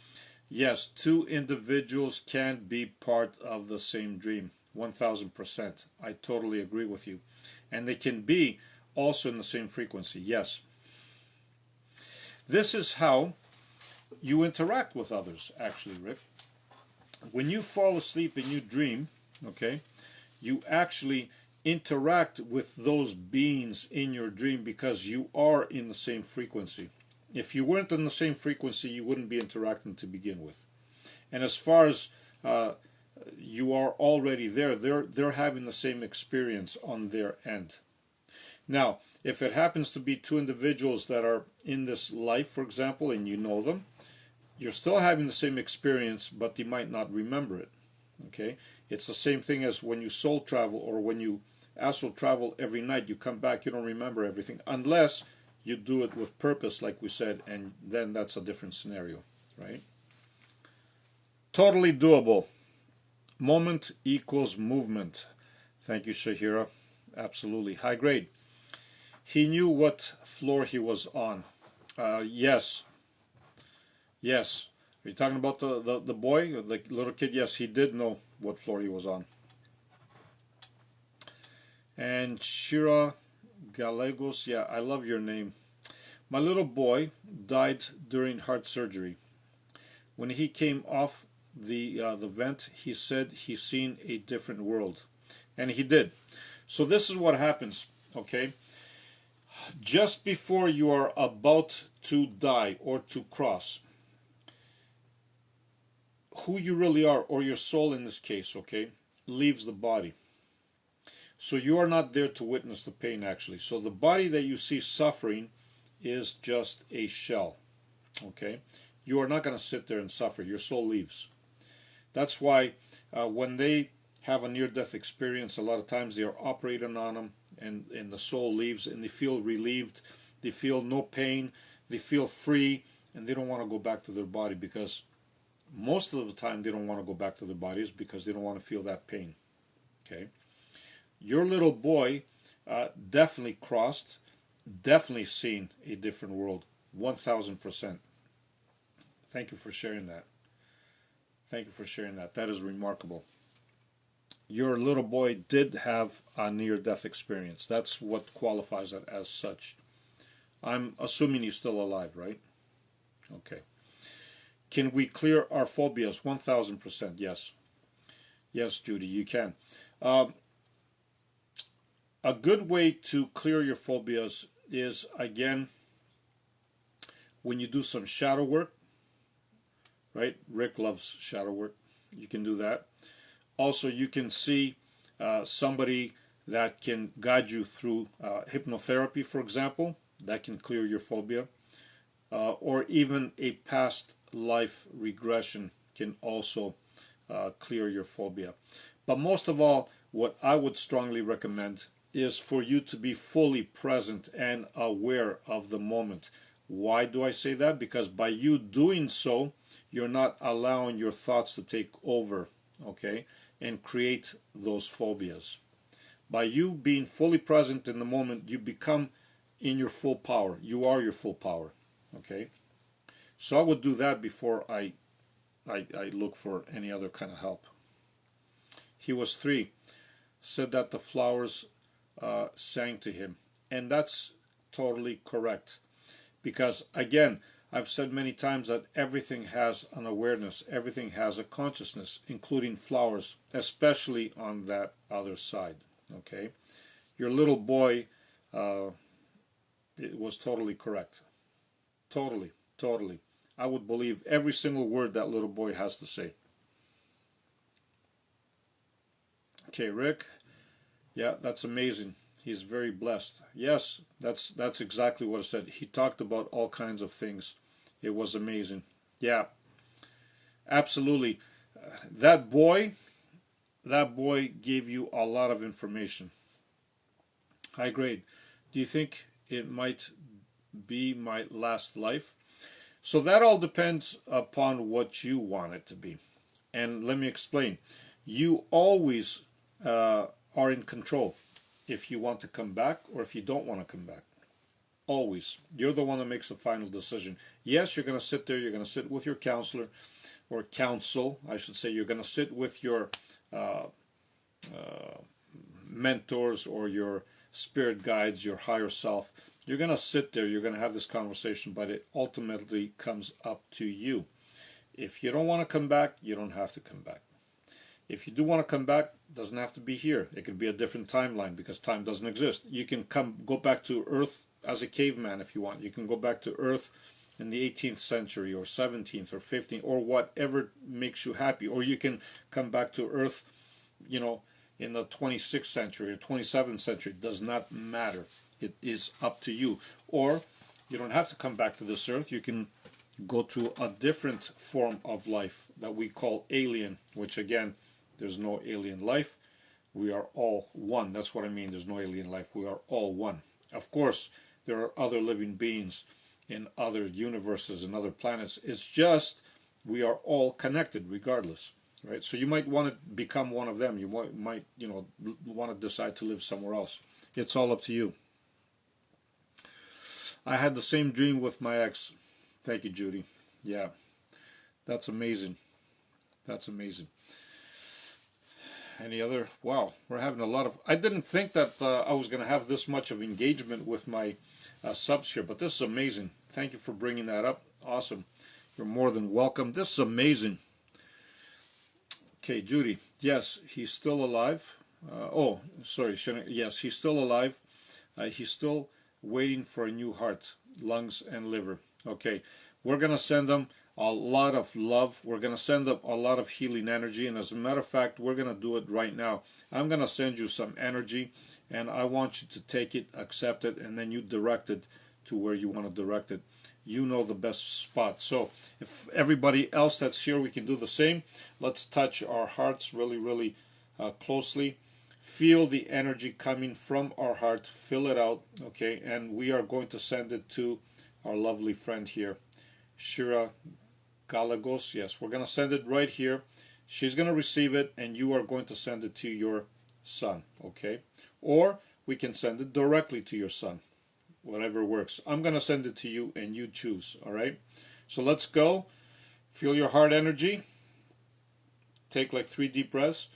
Yes, two individuals can be part of the same dream. 1000%. I totally agree with you. And they can be also in the same frequency. Yes. This is how you interact with others, actually, Rick. When you fall asleep and you dream, okay, you actually interact with those beings in your dream because you are in the same frequency. If you weren't in the same frequency, you wouldn't be interacting to begin with. And as far as you are already there, they're having the same experience on their end. Now, if it happens to be two individuals that are in this life, for example, and you know them, you're still having the same experience, but they might not remember it. Okay? It's the same thing as when you soul travel or when you astral travel every night. You come back, you don't remember everything, unless you do it with purpose, like we said, and then that's a different scenario, right? Totally doable. Moment equals movement. Thank you, Shahira. Absolutely. High grade. He knew what floor he was on. Yes. Yes. Are you talking about the boy, the little kid? Yes, he did know what floor he was on. And Shira Gallegos, yeah, I love your name. My little boy died during heart surgery. When he came off the vent, he said he seen a different world, and he did. So this is what happens, okay? Just before you are about to die or to cross, who you really are, or your soul in this case, okay, leaves the body. So you are not there to witness the pain, actually. So the body that you see suffering is just a shell, okay? You are not going to sit there and suffer. Your soul leaves. That's why when they have a near-death experience, a lot of times they are operating on them, and the soul leaves, and they feel relieved. They feel no pain. They feel free, and they don't want to go back to their body, because most of the time they don't want to go back to their bodies because they don't want to feel that pain. Okay, your little boy definitely crossed, definitely seen a different world, 1000%. Thank you for sharing that. Thank you for sharing that. That is remarkable. Your little boy did have a near-death experience. That's what qualifies it as such. I'm assuming he's still alive, right? Okay. Can we clear our phobias? 1000%, yes. Yes, Judy, you can. A good way to clear your phobias is, again, when you do some shadow work, right? Rick loves shadow work. You can do that. Also, you can see somebody that can guide you through hypnotherapy, for example. That can clear your phobia. Or even a past life regression can also clear your phobia. But most of all, what I would strongly recommend is for you to be fully present and aware of the moment. Why do I say that? Because by you doing so, you're not allowing your thoughts to take over, okay, and create those phobias. By you being fully present in the moment, you become in your full power. You are your full power, okay? So I would do that before I look for any other kind of help. He was 3, said that the flowers sang to him. And that's totally correct. Because, again, I've said many times that everything has an awareness, everything has a consciousness, including flowers, especially on that other side. Okay? Your little boy, it was totally correct. Totally, totally. I would believe every single word that little boy has to say. Okay, Rick. Yeah, that's amazing. He's very blessed. Yes, that's exactly what I said. He talked about all kinds of things. It was amazing. Yeah, absolutely. That boy gave you a lot of information. High grade. Do you think it might be my last life? So that all depends upon what you want it to be. And let me explain. You always are in control if you want to come back or if you don't want to come back. Always. You're the one that makes the final decision. Yes, you're going to sit there, you're going to sit with your counselor or counsel, I should say. You're going to sit with your uh, uh, mentors or your spirit guides, your higher self. You're going to sit there, you're going to have this conversation, but it ultimately comes up to you. If you don't want to come back, you don't have to come back. If you do want to come back, it doesn't have to be here. It could be a different timeline because time doesn't exist. You can go back to Earth as a caveman if you want. You can go back to Earth in the 18th century or 17th or 15th or whatever makes you happy. Or you can come back to Earth, you know, in the 26th century or 27th century. It does not matter. It is up to you. Or you don't have to come back to this Earth. You can go to a different form of life that we call alien, which again, there's no alien life. We are all one. That's what I mean. There's no alien life. We are all one. Of course, there are other living beings in other universes and other planets. It's just we are all connected regardless, right? So you might want to become one of them. You might want to decide to live somewhere else. It's all up to you. I had the same dream with my ex. Thank you, Judy. Yeah, that's amazing. That's amazing. Any other? Wow, we're having a lot of. I didn't think that I was going to have this much of engagement with my subs here, but this is amazing. Thank you for bringing that up. Awesome. You're more than welcome. This is amazing. Okay, Judy. Yes, he's still alive. Oh, sorry. Yes, he's still alive. He's still waiting for a new heart, lungs, and liver. Okay, we're going to send him a lot of love. We're going to send up a lot of healing energy. And as a matter of fact, we're going to do it right now. I'm going to send you some energy, and I want you to take it, accept it, and then you direct it to where you want to direct it. You know the best spot. So if everybody else that's here, we can do the same. Let's touch our hearts really, really closely. Feel the energy coming from our heart. Fill it out, okay? And we are going to send it to our lovely friend here, Shira Galagos. Yes, we're going to send it right here. She's going to receive it, and you are going to send it to your son, okay? Or we can send it directly to your son, whatever works. I'm going to send it to you, and you choose, all right? So let's go. Feel your heart energy. Take like 3 deep breaths.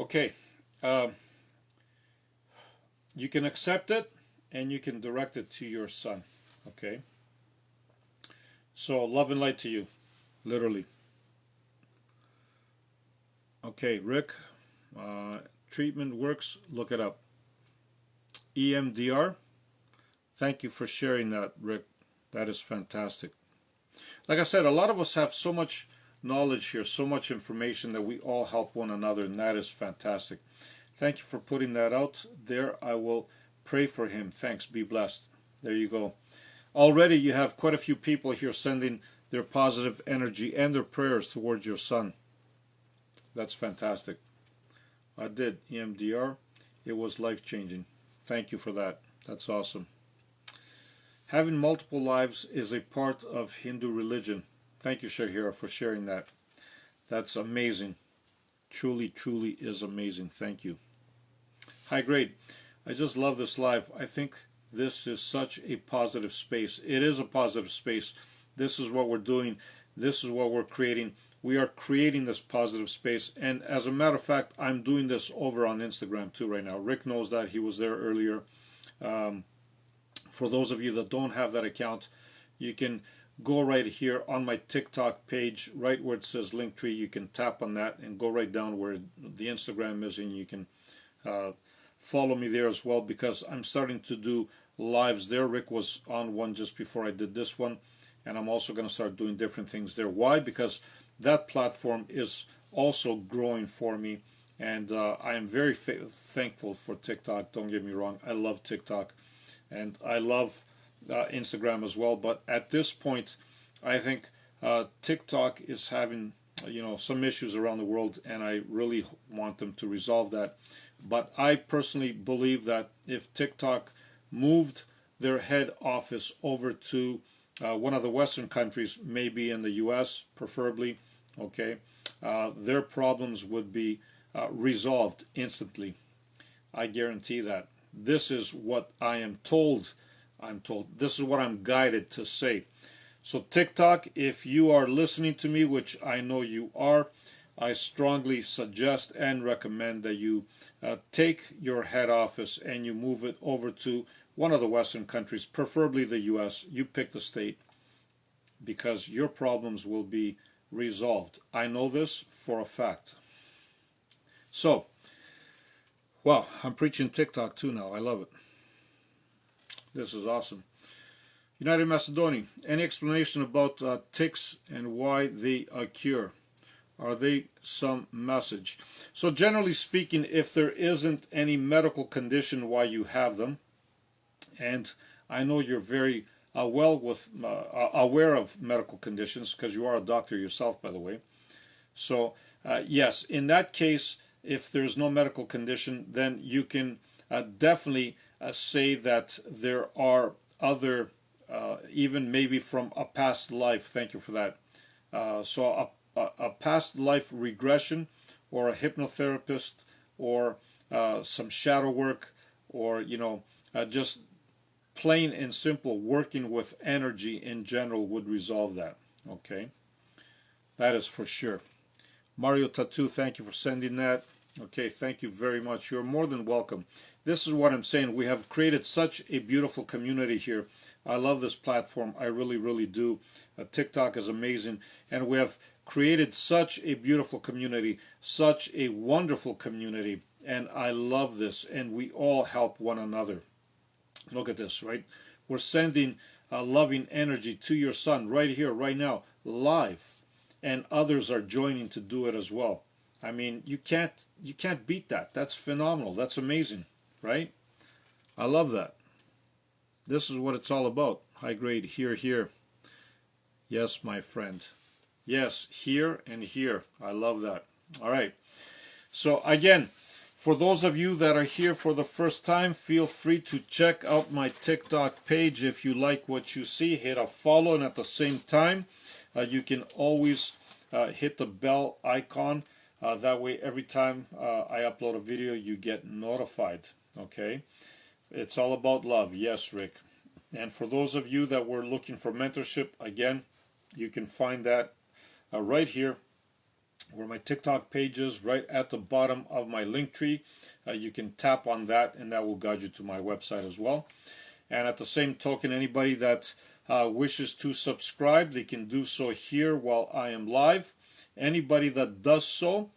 Okay. You can accept it, and you can direct it to your son, okay? So love and light to you, literally. Okay, Rick, treatment works. Look it up. EMDR. Thank you for sharing that, Rick. That is fantastic. Like I said, a lot of us have so much knowledge here, so much information that we all help one another, and that is fantastic. Thank you for putting that out there. I will pray for him. Thanks. Be blessed. There you go. Already you have quite a few people here sending their positive energy and their prayers towards your son. That's fantastic. I did EMDR. It was life-changing. Thank you for that. That's awesome. Having multiple lives is a part of Hindu religion. Thank you, Shahira, for sharing that. That's amazing. Truly, truly is amazing. Thank you. High grade. I just love this live. I think this is such a positive space. It is a positive space. This is what we're doing. This is what we're creating. We are creating this positive space. And as a matter of fact, I'm doing this over on Instagram too right now. Rick knows that. He was there earlier. For those of you that don't have that account, you can go right here on my TikTok page, right where it says Linktree. You can tap on that and go right down where the Instagram is, and you can uh, follow me there as well, because I'm starting to do lives there. Rick was on one just before I did this one, and I'm also going to start doing different things there. Why? Because that platform is also growing for me, and I am very thankful for TikTok. Don't get me wrong, I love TikTok, and I love Instagram as well. But at this point, I think TikTok is having some issues around the world, and I really want them to resolve that. But I personally believe that if TikTok moved their head office over to one of the Western countries, maybe in the U.S. preferably, okay, their problems would be resolved instantly. I guarantee that. This is what I am told. I'm told. This is what I'm guided to say. So TikTok, if you are listening to me, which I know you are, I strongly suggest and recommend that you take your head office and you move it over to one of the Western countries, preferably the U.S. You pick the state, because your problems will be resolved. I know this for a fact. So, wow, I'm preaching TikTok too now. I love it. This is awesome. United Macedonia, any explanation about ticks and why they occur? Are they some message? So generally speaking, if there isn't any medical condition why you have them, and I know you're very aware of medical conditions, because you are a doctor yourself, by the way. So yes, in that case, if there's no medical condition, then you can definitely say that there are other, even maybe from a past life. Thank you for that. So a past life regression, or a hypnotherapist, or some shadow work, or just plain and simple working with energy in general would resolve that. Okay, that is for sure. Mario Tattoo, thank you for sending that. Okay, thank you very much. You're more than welcome. This is what I'm saying. We have created such a beautiful community here. I love this platform. I really, really do. TikTok is amazing. And we have created such a beautiful community, such a wonderful community. And I love this. And we all help one another. Look at this, right? We're sending loving energy to your son right here, right now, live. And others are joining to do it as well. I mean, you can't beat that. That's phenomenal. That's amazing, right? I love that. This is what it's all about. High grade, here, here. Yes, my friend. Yes, here and here. I love that. All right. So again, for those of you that are here for the first time, feel free to check out my TikTok page. If you like what you see, hit a follow, and at the same time, you can always hit the bell icon. That way, every time I upload a video, you get notified. Okay? It's all about love. Yes, Rick. And for those of you that were looking for mentorship, again, you can find that right here, where my TikTok page is, right at the bottom of my link tree. You can tap on that, and that will guide you to my website as well. And at the same token, anybody that wishes to subscribe, they can do so here while I am live. Anybody that does so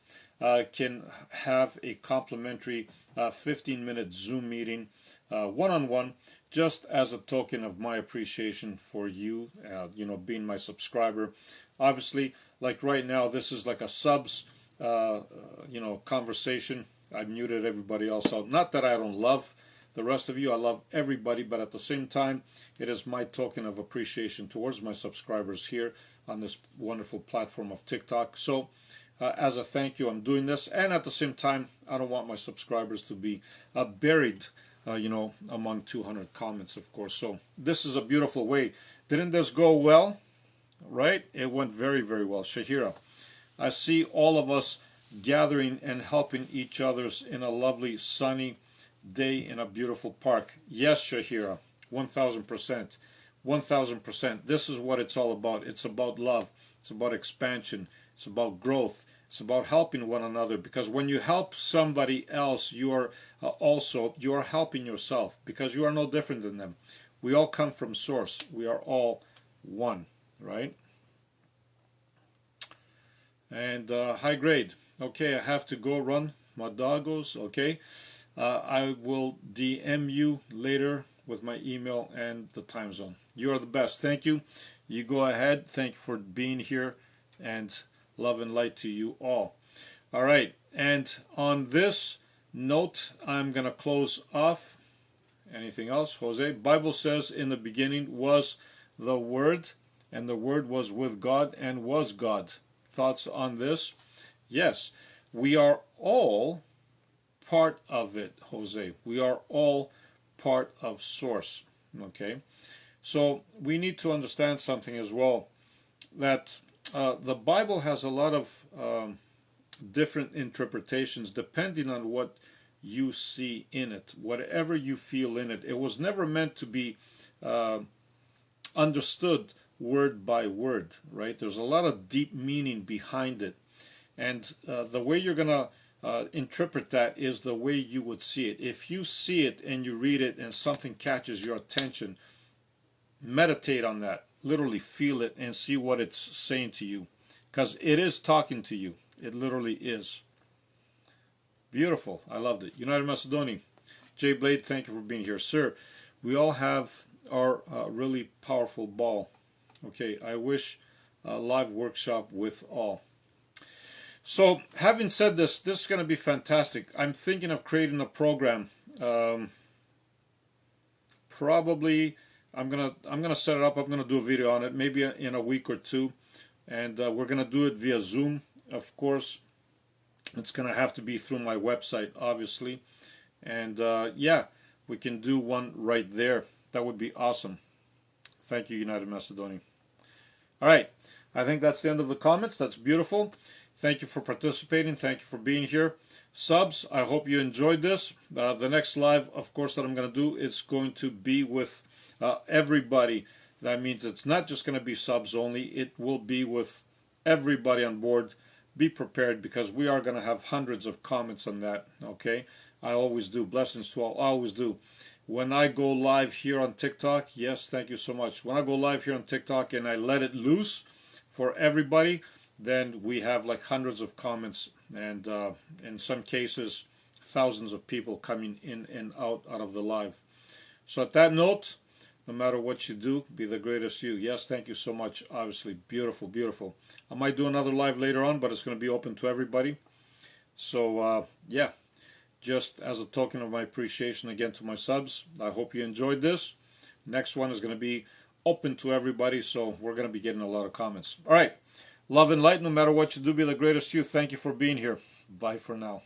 can have a complimentary 15-minute Zoom meeting one-on-one, just as a token of my appreciation for you, being my subscriber. Obviously, like right now, this is like a subs, conversation. I muted everybody else out. Not that I don't love the rest of you. I love everybody, but at the same time, it is my token of appreciation towards my subscribers here on this wonderful platform of TikTok. So as a thank you, I'm doing this, and at the same time, I don't want my subscribers to be buried among 200 comments, of course. So this is a beautiful way. Didn't this go well? Right? It went very, very well. Shahira, I see all of us gathering and helping each others in a lovely sunny day in a beautiful park. Yes, Shahira, 1000%. 1000%. This is what it's all about. It's about love. It's about expansion. It's about growth. It's about helping one another, because when you help somebody else, you are helping yourself, because you are no different than them. We all come from source. We are all one. right? And high grade. Okay, I have to go run my doggos. Okay, I will DM you later with my email and the time zone. You are the best. Thank you. You go ahead. Thank you for being here, and love and light to you all. All right, and on this note, I'm going to close off. Anything else, Jose? Bible says in the beginning was the Word, and the Word was with God and was God. Thoughts on this? Yes, we are all part of it, Jose. We are all part of Source. Okay, so we need to understand something as well, that the Bible has a lot of different interpretations depending on what you see in it, whatever you feel in it. It was never meant to be understood word by word, right? There's a lot of deep meaning behind it. And the way you're going to interpret that is the way you would see it. If you see it and you read it and something catches your attention, meditate on that. Literally feel it and see what it's saying to you. Because it is talking to you. It literally is. Beautiful. I loved it. United Macedonia. Jay Blade, thank you for being here. Sir, we all have our really powerful ball. Okay, I wish a live workshop with all. So, having said this, this is going to be fantastic. I'm thinking of creating a program. Probably, I'm gonna set it up. I'm gonna do a video on it, maybe in a week or two, and we're gonna do it via Zoom. Of course, it's gonna have to be through my website, obviously, and yeah, we can do one right there. That would be awesome. Thank you, United Macedonia. All right, I think that's the end of the comments. That's beautiful. Thank you for participating. Thank you for being here. Subs, I hope you enjoyed this. The next live, of course, that I'm going to do is going to be with everybody. That means it's not just going to be subs only. It will be with everybody on board. Be prepared because we are going to have hundreds of comments on that. Okay, I always do. Blessings to all. I always do. When I go live here on TikTok, yes, thank you so much. When I go live here on TikTok and I let it loose for everybody, then we have like hundreds of comments and in some cases thousands of people coming in and out of the live. So at that note, no matter what you do, be the greatest you. Yes, thank you so much. Obviously, beautiful, beautiful. I might do another live later on, but it's going to be open to everybody. So yeah, just as a token of my appreciation again to my subs, I hope you enjoyed this. Next one is going to be open to everybody, so we're going to be getting a lot of comments. All right. Love and light, no matter what you do, be the greatest you. Thank you for being here. Bye for now.